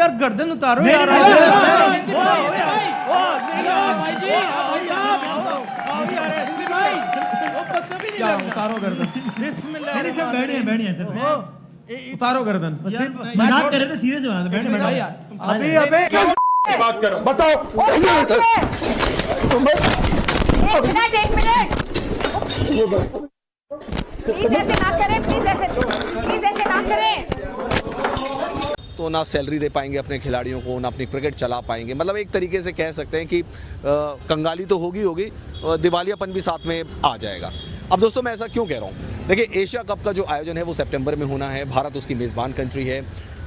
यार गर्दन उतारो यार। उतारो गर्दन। उतारो गर्दन। मजाक कर रहे थे, सीरियस हो रहा था। अभी अबे बात करो, बताओ। एक मिनट प्लीज ऐसे ना करें, प्लीज ऐसे ना करें। तो ना सैलरी दे पाएंगे अपने खिलाड़ियों को, ना अपनी क्रिकेट चला पाएंगे। मतलब एक तरीके से कह सकते हैं कि कंगाली तो होगी, दिवालियापन भी साथ में आ जाएगा। अब दोस्तों मैं ऐसा क्यों कह रहा हूँ, देखिए एशिया कप का जो आयोजन है वो सितंबर में होना है। भारत उसकी मेज़बान कंट्री है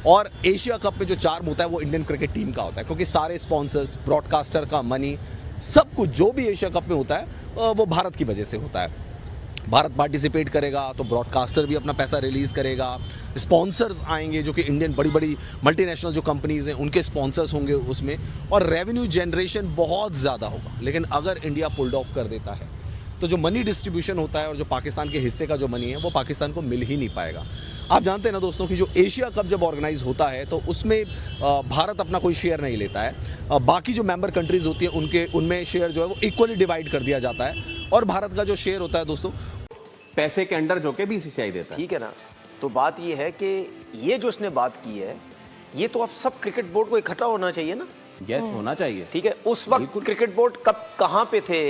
और एशिया कप में जो चार्म होता है वो इंडियन क्रिकेट टीम का होता है, क्योंकि सारे स्पॉन्सर्स, ब्रॉडकास्टर का मनी, सब कुछ जो भी एशिया कप में होता है वो भारत की वजह से होता है। भारत पार्टिसिपेट करेगा तो ब्रॉडकास्टर भी अपना पैसा रिलीज़ करेगा, स्पॉन्सर्स आएंगे जो कि इंडियन बड़ी बड़ी मल्टीनेशनल जो कंपनीज़ हैं उनके स्पॉन्सर्स होंगे उसमें, और रेवेन्यू जनरेशन बहुत ज़्यादा होगा। लेकिन अगर इंडिया पुल्ड ऑफ कर देता है तो जो मनी डिस्ट्रीब्यूशन होता है और जो पाकिस्तान के हिस्से का जो मनी है वो पाकिस्तान को मिल ही नहीं पाएगा। आप जानते हैं ना दोस्तों कि जो एशिया कप जब ऑर्गेनाइज होता है तो उसमें भारत अपना कोई शेयर नहीं लेता है, बाकी जो मेंबर कंट्रीज़ होती है उनमें शेयर जो है वो इक्वली डिवाइड कर दिया जाता है, और भारत का जो शेयर होता है दोस्तों पैसे के अंडर जो के बीसीसीआई देता है। ठीक है ना, तो बात ये है कि ये जो इसने बात की है ये तो अब सब क्रिकेट बोर्ड को इकट्ठा होना चाहिए ना। यस, होना चाहिए। ठीक है, उस वक्त क्रिकेट बोर्ड कब कहां पे थे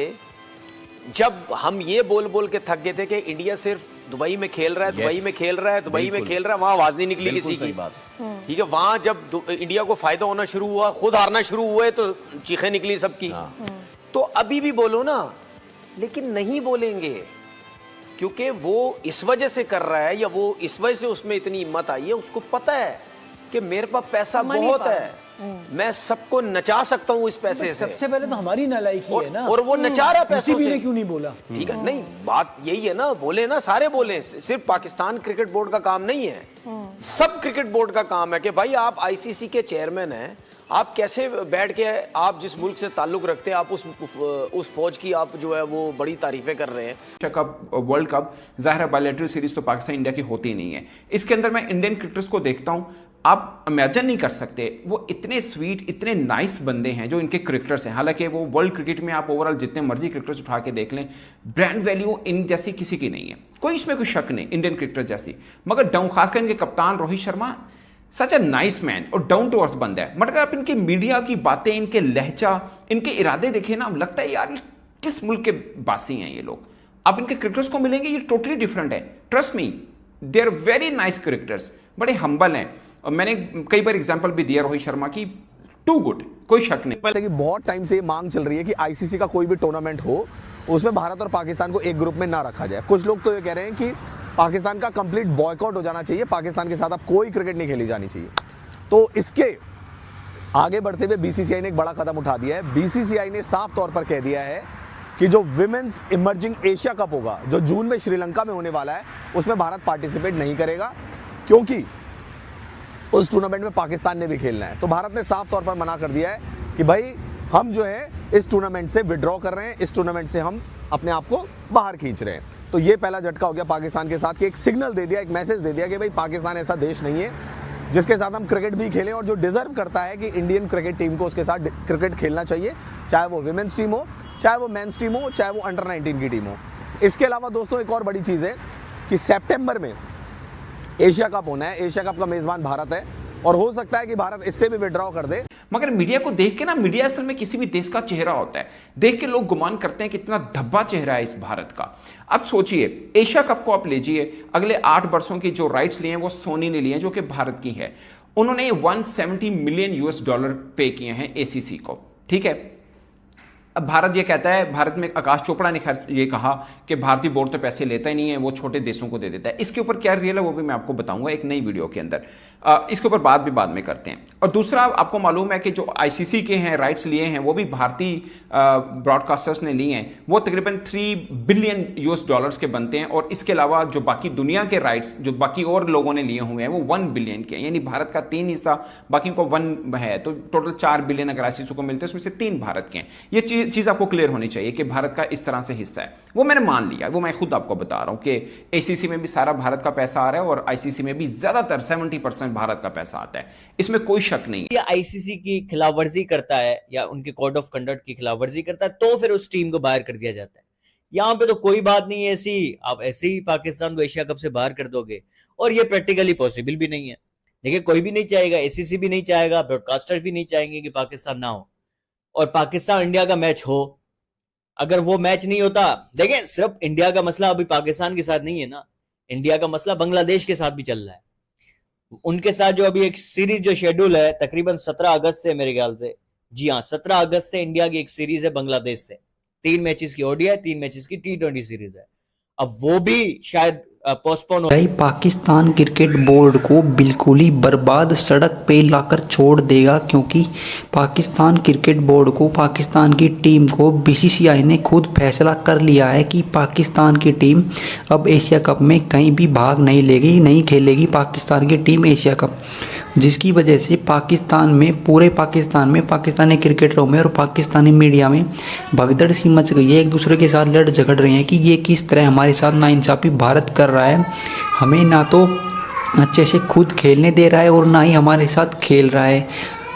जब हम ये बोल बोल के थक गए थे कि इंडिया सिर्फ दुबई में खेल रहा है, दुबई में खेल रहा है, दुबई में खेल रहा है, वहां आवाज नहीं निकली किसी की। ठीक है, वहां जब इंडिया को फायदा होना शुरू हुआ, खुद हारना शुरू हुए तो चीखें निकली सबकी। तो अभी भी बोलो ना, लेकिन नहीं बोलेंगे क्योंकि वो इस वजह से कर रहा है या वो इस वजह से उसमें इतनी हिम्मत आई है, उसको पता है कि मेरे पास पैसा बहुत है, मैं सबको नचा सकता हूँ इस पैसे से। सबसे पहले तो हमारी नालायकी है ना, और वो नचा रहा पैसों से। क्यों नहीं बोला? ठीक है, नहीं बात यही है ना, बोले ना, सारे बोले, सिर्फ पाकिस्तान क्रिकेट बोर्ड का काम नहीं है, सब क्रिकेट बोर्ड का काम है कि भाई आप आईसीसी के चेयरमैन हैं, आप कैसे बैठ के आप जिस मुल्क से ताल्लुक रखते हैं आप उस फौज की आप जो है वो बड़ी तारीफें कर रहे हैं। कप, वर्ल्ड कप, ज़ाहिर है बायलैटरल सीरीज तो पाकिस्तान इंडिया की होती नहीं है। इसके अंदर मैं इंडियन क्रिकेटर्स को देखता हूं, आप इमेजिन नहीं कर सकते वो इतने स्वीट, इतने नाइस बंदे हैं जो इनके क्रिकेटर्स हैं। हालांकि वो वर्ल्ड क्रिकेट में आप ओवरऑल जितने मर्जी क्रिकेटर्स उठा के देख लें, ब्रांड वैल्यू इन जैसी किसी की नहीं है, कोई इसमें कोई शक नहीं इंडियन क्रिकेटर जैसी। मगर खासकर इनके कप्तान रोहित शर्मा सच अ नाइस मैन और डाउन टू अर्थ बंदा है। मगर आप इनकी मीडिया की बातें, इनके लहजा, इनके इरादे देखें ना, लगता है यार ये किस मुल्क के बासी हैं ये लोग। आप इनके क्रिकेटर्स को मिलेंगे ये टोटली डिफरेंट है, trust me, they are very nice cricketers, बड़े हम्बल हैं। और मैंने कई बार एग्जांपल भी दिया रोहित शर्मा की, टू गुड, कोई शक नहीं। कि बहुत टाइम से मांग चल रही है कि आईसीसी का कोई भी टूर्नामेंट हो उसमें भारत और पाकिस्तान को एक ग्रुप में ना रखा जाए। कुछ लोग तो ये कह रहे हैं कि पाकिस्तान का कंप्लीट बॉयकॉट हो जाना चाहिए, पाकिस्तान के साथ अब कोई क्रिकेट नहीं खेली जानी चाहिए। तो इसके आगे बढ़ते हुए बीसीसीआई ने एक बड़ा कदम उठा दिया है। बीसीसीआई ने साफ तौर पर कह दिया है कि जो विमेंस इमर्जिंग एशिया कप होगा जो जून में श्रीलंका में होने वाला है उसमें भारत पार्टिसिपेट नहीं करेगा, क्योंकि उस टूर्नामेंट में पाकिस्तान ने भी खेलना है। तो भारत ने साफ तौर पर मना कर दिया है कि भाई हम जो है इस टूर्नामेंट से विड्रॉ कर रहे हैं, इस टूर्नामेंट से हम अपने आप को बाहर खींच रहे हैं। तो ये पहला झटका हो गया पाकिस्तान के साथ कि एक सिग्नल दे दिया, एक मैसेज दे दिया कि भाई पाकिस्तान ऐसा देश नहीं है जिसके साथ हम क्रिकेट भी खेलें, और जो डिजर्व करता है कि इंडियन क्रिकेट टीम को उसके साथ क्रिकेट खेलना चाहिए, चाहे वो विमेंस टीम हो, चाहे वो मेंस टीम हो, चाहे वो अंडर 19 की टीम हो। इसके अलावा दोस्तों एक और बड़ी चीज़ है कि सितंबर में एशिया कप होना है, एशिया कप का मेज़बान भारत है और हो सकता है कि भारत इससे भी विड्रॉ कर दे। मगर मीडिया को देख के ना, मीडिया असल में किसी भी देश का चेहरा होता है, देख के लोग गुमान करते हैं कि इतना धब्बा चेहरा है इस भारत का। अब सोचिए, एशिया कप को आप लीजिए, अगले 8 वर्षों की जो राइट्स लिए हैं वो सोनी ने लिए हैं जो कि भारत की है। उन्होंने $170 मिलियन पे किए हैं एसीसी को, ठीक है। अब भारत ये कहता है, भारत में आकाश चोपड़ा ने ये कहा कि भारतीय बोर्ड तो पैसे लेता ही नहीं है, वो छोटे देशों को दे देता है। इसके ऊपर क्या रियल है वो भी मैं आपको बताऊंगा एक नई वीडियो के अंदर। इसके ऊपर बात भी बाद में करते हैं। और दूसरा, आपको मालूम है कि जो आईसीसी के हैं राइट्स लिए हैं वो भी भारतीय ब्रॉडकास्टर्स ने लिए हैं, वो तकरीबन $3 बिलियन के बनते हैं। और इसके अलावा जो बाकी दुनिया के राइट्स जो बाकी और लोगों ने लिए हुए हैं वो 1 बिलियन के हैं, यानी भारत का 3 हिस्सा, बाकी को 1 है, तो टोटल 4 बिलियन अगर आईसीसी को मिलते हैं उसमें से 3 भारत के हैं। ये चीज चीज आपको क्लियर होनी चाहिए कि भारत का इस तरह से हिस्सा है, वो मैंने मान लिया, वो मैं खुद आपको बता रहा हूं कि एसीसी में भी सारा भारत का पैसा आ रहा है और आईसीसी में भी ज्यादातर 70% भारत का पैसा आता है, इसमें कोई शक नहीं है। या आईसीसी की खिलाफवर्जी करता है या उनके कोड ऑफ कंडक्ट की खिलाफवर्जी करता है तो फिर उस टीम को बाहर कर दिया जाता है। यहाँ पे तो कोई बात नहीं है ऐसी, आप ऐसे ही पाकिस्तान को एशिया कप से बाहर कर दोगे, और ये प्रैक्टिकली पॉसिबल भी नहीं है। देखिए कोई भी नहीं चाहेगा, एसीसी भी नहीं चाहेगा, ब्रॉडकास्टर भी नहीं चाहेंगे कि पाकिस्तान ना हो और पाकिस्तान इंडिया का मैच हो। अगर वो मैच नहीं होता, देखें सिर्फ इंडिया का मसला अभी पाकिस्तान के साथ नहीं है ना, इंडिया का मसला बांग्लादेश के साथ भी चल रहा है। उनके साथ जो अभी एक सीरीज जो शेड्यूल है तकरीबन 17 अगस्त से मेरे ख्याल से, जी हाँ 17 अगस्त से इंडिया की एक सीरीज है बांग्लादेश से, 3 मैचेस की ओडीआई, 3 मैचेस की T20 सीरीज है। अब वो भी शायद पोस्टपोन हो। पाकिस्तान क्रिकेट बोर्ड को बिल्कुल ही बर्बाद सड़क पे लाकर छोड़ देगा, क्योंकि पाकिस्तान क्रिकेट बोर्ड को, पाकिस्तान की टीम को बीसीसीआई ने खुद फैसला कर लिया है कि पाकिस्तान की टीम अब एशिया कप में कहीं भी भाग नहीं लेगी, नहीं खेलेगी पाकिस्तान की टीम एशिया कप, जिसकी वजह से पाकिस्तान में, पूरे पाकिस्तान में, पाकिस्तानी क्रिकेटरों में और पाकिस्तानी मीडिया में भगदड़ सी मच गई है। एक दूसरे के साथ लड़ झगड़ रहे हैं कि ये किस तरह हमारे साथ नाइंसाफ़ी भारत कर रहा है, हमें ना तो अच्छे से खुद खेलने दे रहा है और ना ही हमारे साथ खेल रहा है।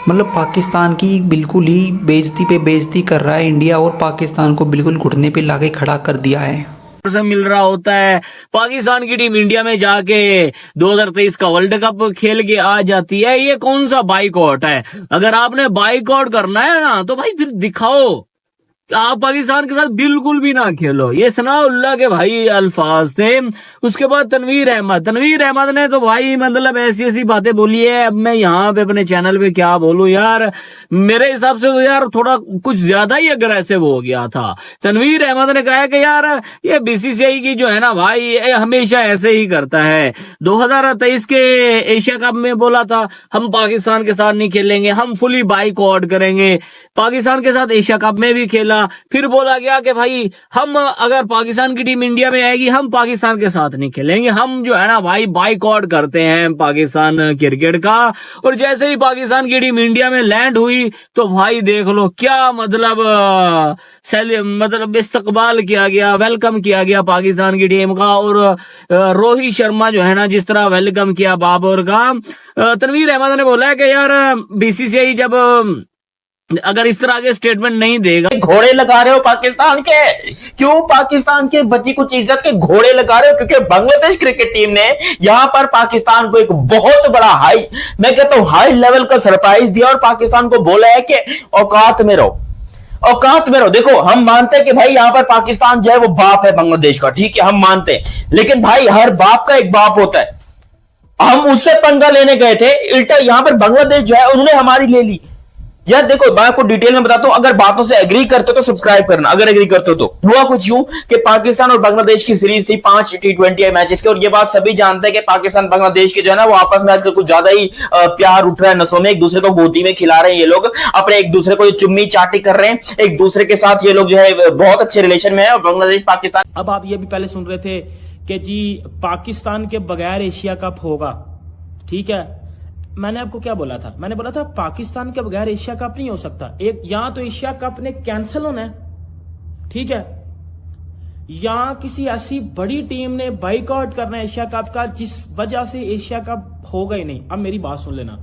मतलब पाकिस्तान की बिल्कुल ही बेइज्जती पे बेइज्जती कर रहा है इंडिया, और पाकिस्तान को बिल्कुल घुटने पे लाके खड़ा कर दिया है। से मिल रहा होता है, पाकिस्तान की टीम इंडिया में जाके 2023 का वर्ल्ड कप खेल के आ जाती है। ये कौन सा बाइकआउट है? अगर आपने बाइकआउट करना है ना तो भाई फिर दिखाओ, आप पाकिस्तान के साथ बिल्कुल भी ना खेलो। ये सनाउल्लाह के भाई अल्फाज थे। उसके बाद तनवीर अहमद ने तो भाई मतलब ऐसी ऐसी बातें बोली है। अब मैं यहाँ पे अपने चैनल पे क्या बोलूं यार, मेरे हिसाब से तो यार थोड़ा कुछ ज्यादा ही अग्रेसिव हो गया था। तनवीर अहमद ने कहा कि यार ये बीसीसीआई की जो है ना भाई, ये हमेशा ऐसे ही करता है। 2023 के एशिया कप में बोला था हम पाकिस्तान के साथ नहीं खेलेंगे, हम फुली बाइकआउट करेंगे। पाकिस्तान के साथ एशिया कप में भी खेला, फिर बोला गया कि भाई हम अगर पाकिस्तान की टीम इंडिया में आएगी हम पाकिस्तान के साथ नहीं खेलेंगे, हम जो है ना भाई बाइकआउट करते हैं पाकिस्तान क्रिकेट का। और जैसे ही पाकिस्तान की टीम इंडिया में लैंड हुई तो भाई देख लो क्या मतलब इस्तकबाल किया गया, वेलकम किया गया पाकिस्तान की टीम का। और रोहित शर्मा जो है ना जिस तरह वेलकम किया बाबर का। तनवीर अहमद ने बोला है कि यार बीसीसीआई जब अगर इस तरह के स्टेटमेंट नहीं देगा, घोड़े लगा रहे हो पाकिस्तान के, क्यों पाकिस्तान के बची कुछ इज्जत के घोड़े लगा रहे हो? क्योंकि बांग्लादेश क्रिकेट टीम ने यहां पर पाकिस्तान को एक बहुत बड़ा मैं कहता हूं हाई लेवल का सरप्राइज दिया और पाकिस्तान को बोला है कि औकात में रहो, औकात में रहो। देखो हम मानते हैं कि भाई यहां पर पाकिस्तान जो है वो बाप है बांग्लादेश का, ठीक है हम मानते हैं, लेकिन भाई हर बाप का एक बाप होता है। हम उससे पंगा लेने गए थे, उल्टा यहां पर बांग्लादेश जो है उन्होंने हमारी ले ली। यार देखो मैं आपको डिटेल में बताता हूं, अगर बातों से एग्री करते हो तो सब्सक्राइब करना, अगर एग्री करते हो तो। हुआ कुछ यूं कि पाकिस्तान और बांग्लादेश की सीरीज थी 5 T20 मैचेस की, और ये बात सभी जानते हैं कि पाकिस्तान बांग्लादेश के जो है ना वो आपस में आजकल कुछ ज्यादा ही प्यार उठ रहा है नसों में, एक दूसरे को गोदी में खिला रहे हैं ये लोग, अपने एक दूसरे को चुम्मी चाटी कर रहे हैं, एक दूसरे के साथ ये लोग जो है बहुत अच्छे रिलेशन में है। और बांग्लादेश पाकिस्तान, अब आप ये भी पहले सुन रहे थे कि जी पाकिस्तान के बगैर एशिया कप होगा, ठीक है। मैंने आपको क्या बोला था? मैंने बोला था पाकिस्तान के बगैर एशिया कप नहीं हो सकता। एक यहां तो एशिया कप ने कैंसिल होना है, ठीक है, यहां किसी ऐसी बड़ी टीम ने बाइकआउट करना है एशिया कप का जिस वजह से एशिया कप होगा ही नहीं। अब मेरी बात सुन लेना,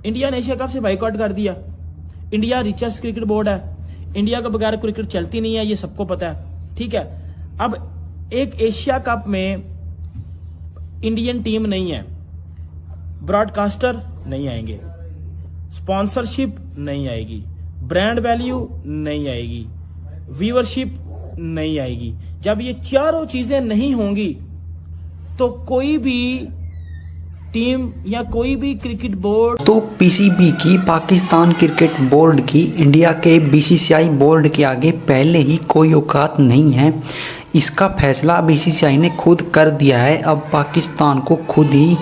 इंडिया ने एशिया कप से बाइकआउट कर दिया। इंडिया रिचेस्ट क्रिकेट बोर्ड है, इंडिया के बगैर क्रिकेट चलती नहीं है, ये सबको पता है, ठीक है। अब एक एशिया कप में इंडियन टीम नहीं है, ब्रॉडकास्टर नहीं आएंगे, स्पॉन्सरशिप नहीं आएगी, ब्रांड वैल्यू नहीं आएगी, व्यूअरशिप नहीं आएगी। जब ये चारों चीजें नहीं होंगी तो कोई भी टीम या कोई भी क्रिकेट बोर्ड, तो पीसीबी की, पाकिस्तान क्रिकेट बोर्ड की, इंडिया के बीसीसीआई बोर्ड के आगे पहले ही कोई औकात नहीं है। इसका फैसला बीसीसीआई ने खुद कर दिया है। अब पाकिस्तान को खुद ही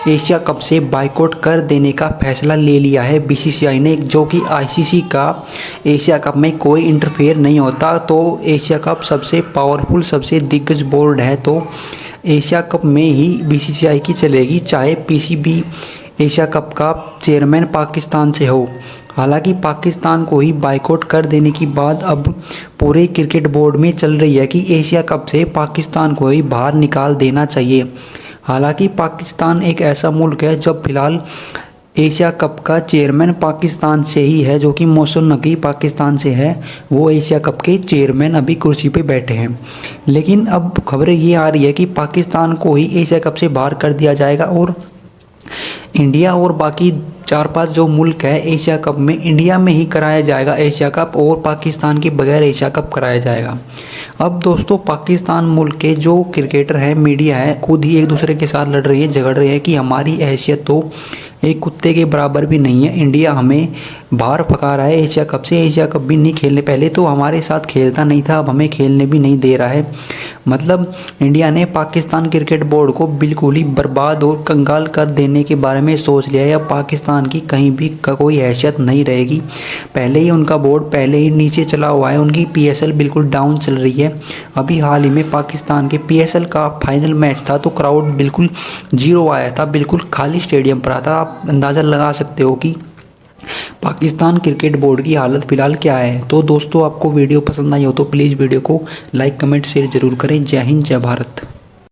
एशिया कप से बाइकआउट कर देने का फैसला ले लिया है बीसीसीआई ने, जो कि आईसीसी का एशिया कप में कोई इंटरफेयर नहीं होता। तो एशिया कप सबसे पावरफुल, सबसे दिग्गज बोर्ड है, तो एशिया कप में ही बीसीसीआई की चलेगी, चाहे पीसीबी एशिया कप का चेयरमैन पाकिस्तान से हो। हालांकि पाकिस्तान को ही बाइकआउट कर देने की बात अब पूरे क्रिकेट बोर्ड में चल रही है कि एशिया कप से पाकिस्तान को ही बाहर निकाल देना चाहिए। हालांकि पाकिस्तान एक ऐसा मुल्क है जब फिलहाल एशिया कप का चेयरमैन पाकिस्तान से ही है, जो कि मौसूम नकी पाकिस्तान से है। वो एशिया कप के चेयरमैन अभी कुर्सी पे बैठे हैं। लेकिन अब खबरें ये आ रही है कि पाकिस्तान को ही एशिया कप से बाहर कर दिया जाएगा और इंडिया और बाकी 4-5 जो मुल्क है एशिया कप में, इंडिया में ही कराया जाएगा एशिया कप और पाकिस्तान के बगैर एशिया कप कराया जाएगा। अब दोस्तों पाकिस्तान मुल्क के जो क्रिकेटर हैं, मीडिया है, खुद ही एक दूसरे के साथ लड़ रही है, झगड़ रही है कि हमारी हैसियत तो एक कुत्ते के बराबर भी नहीं है। इंडिया हमें बाहर पका रहा है एशिया कप से, एशिया कप भी नहीं खेलने, पहले तो हमारे साथ खेलता नहीं था, अब हमें खेलने भी नहीं दे रहा है। मतलब इंडिया ने पाकिस्तान क्रिकेट बोर्ड को बिल्कुल ही बर्बाद और कंगाल कर देने के बारे में सोच लिया है। अब पाकिस्तान की कहीं भी कोई हैसियत नहीं रहेगी। पहले ही उनका बोर्ड पहले ही नीचे चला हुआ है, उनकी PSL बिल्कुल डाउन चल रही है। अभी हाल ही में पाकिस्तान के PSL का फाइनल मैच था तो क्राउड बिल्कुल 0 आया था, बिल्कुल खाली स्टेडियम पर आता। आप अंदाज़ा लगा सकते हो कि पाकिस्तान क्रिकेट बोर्ड की हालत फ़िलहाल क्या है। तो दोस्तों आपको वीडियो पसंद आई हो तो प्लीज़ वीडियो को लाइक कमेंट शेयर ज़रूर करें। जय हिंद, जय भारत।